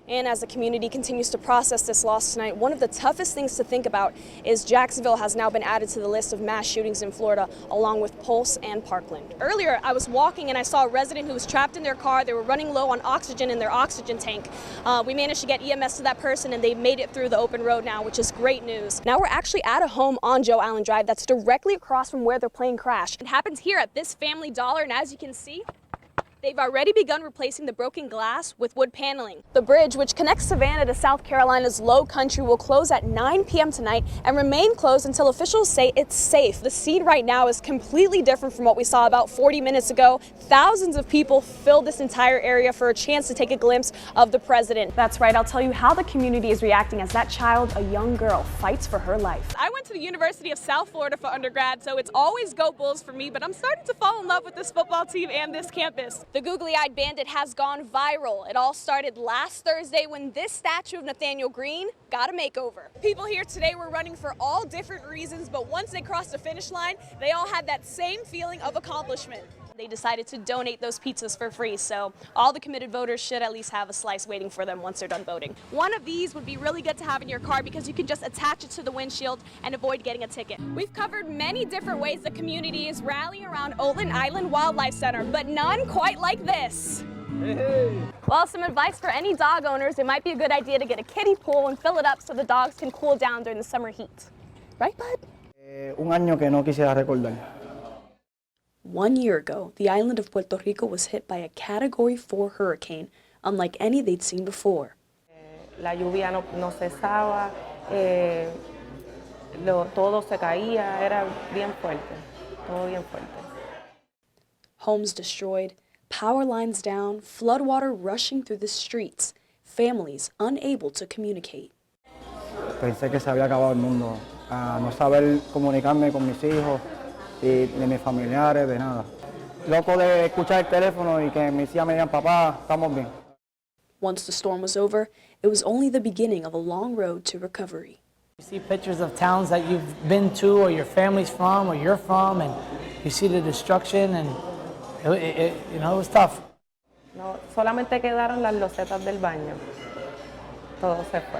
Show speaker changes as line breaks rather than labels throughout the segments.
And as the community continues to process this loss tonight, one of the toughest things to think about is Jacksonville has now been added to the list of mass shootings in Florida, along with Pulse and Parkland. Earlier, I was walking and I saw a resident who was trapped in their car. They were running low on oxygen in their oxygen tank. We managed to get EMS to that person and they made it through the open road now, which is great news. Now we're actually at a home on Joe Allen Drive that's directly across from where their plane crashed. It happens here at this Family Dollar, and as you can see, they've already begun replacing the broken glass with wood paneling. The bridge, which connects Savannah to South Carolina's Low Country, will close at 9 p.m. tonight and remain closed until officials say it's safe. The scene right now is completely different from what we saw about 40 minutes ago. Thousands of people filled this entire area for a chance to take a glimpse of the president. That's right, I'll tell you how the community is reacting as that child, a young girl, fights for her life. I went to the University of South Florida for undergrad, so it's always go Bulls for me, but I'm starting to fall in love with this football team and this campus. The googly-eyed bandit has gone viral. It all started last Thursday when this statue of Nathaniel Green got a makeover. People here today were running for all different reasons, but once they crossed the finish line, they all had that same feeling of accomplishment. They decided to donate those pizzas for free, so all the committed voters should at least have a slice waiting for them once they're done voting. One of these would be really good to have in your car because you can just attach it to the windshield and avoid getting a ticket. We've covered many different ways the community is rallying around Oatland Island Wildlife Center, but none quite like this. Hey. Well, some advice for any dog owners: it might be a good idea to get a kiddie pool and fill it up so the dogs can cool down during the summer heat. Right, bud?
Un año que no quisiera recordar.
1 year ago, the island of Puerto Rico was hit by a Category 4 hurricane, unlike any they'd seen before.
La lluvia no cesaba, todo se caía, era bien fuerte, todo bien fuerte.
Homes destroyed, power lines down, floodwater rushing through the streets, families unable to communicate.
Pensé que se había acabado el mundo, no saber comunicarme con mis hijos y de mis familiares, de nada. Loco de escuchar el teléfono y que mis hijas me digan, papá, estamos bien.
Once the storm was over, it was only the beginning of a long road to recovery.
You see pictures of towns that you've been to or your family's from or you're from, and you see the destruction, and it was tough.
No, solamente quedaron las losetas del baño. Todo se fue.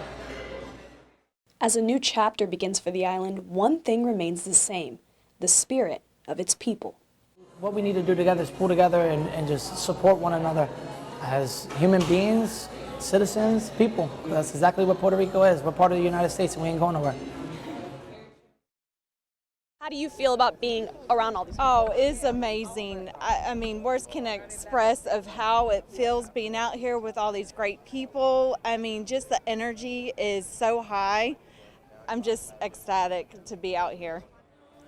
As a new chapter begins for the island, one thing remains the same: the spirit of its people.
What we need to do together is pull together and just support one another as human beings, citizens, people. That's exactly what Puerto Rico is. We're part of the United States and we ain't going nowhere.
How do you feel about being around all these people?
Oh, it's amazing. I mean, words can express of how it feels being out here with all these great people. I mean, just the energy is so high. I'm just ecstatic to be out here.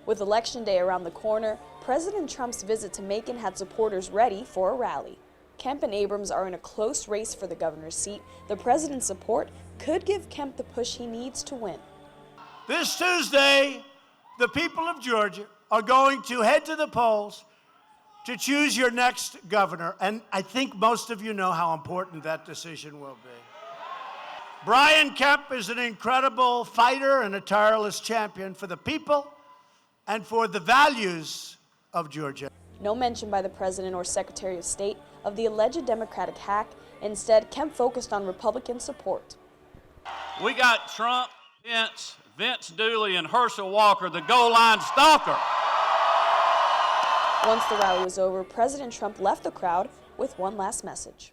With Election Day around the corner, President Trump's visit to Macon had supporters ready for a rally. Kemp and Abrams are in a close race for the governor's seat. The president's support could give Kemp the push he needs to win.
This Tuesday, the people of Georgia are going to head to the polls to choose your next governor, and I think most of you know how important that decision will be. Brian Kemp is an incredible fighter and a tireless champion for the people and for the values of Georgia.
No mention by the president or secretary of state of the alleged Democratic hack. Instead, Kemp focused on Republican support.
We got Trump, Pence, Vince Dooley, and Herschel Walker, the goal line stalker.
Once the rally was over, President Trump left the crowd with one last message.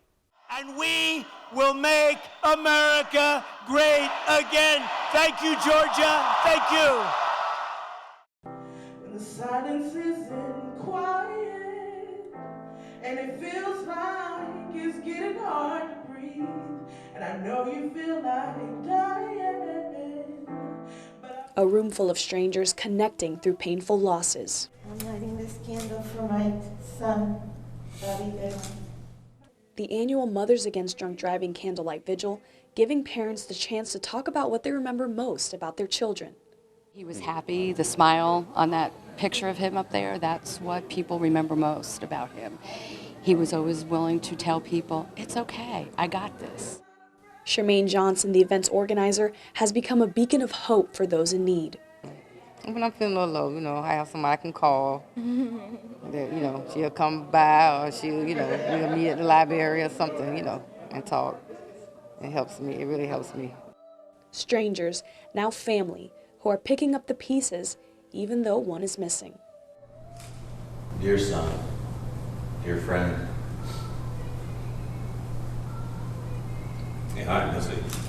And we will make America great again. Thank you, Georgia. Thank you.
The silence isn't quiet, and it feels like it's getting hard to breathe, and I know you feel like dying.
A room full of strangers connecting through painful losses.
I'm lighting this candle for my son, David.
The annual Mothers Against Drunk Driving Candlelight Vigil, giving parents the chance to talk about what they remember most about their children.
He was happy, the smile on that picture of him up there, that's what people remember most about him. He was always willing to tell people, it's okay, I got this.
Charmaine Johnson, the event's organizer, has become a beacon of hope for those in need.
When I'm feeling a little low, I have somebody I can call. That, she'll come by or she'll, we'll meet at the library or something, and talk. It helps me. It really helps me.
Strangers, now family, who are picking up the pieces even though one is missing.
Dear son, dear friend.
Hi, Missy.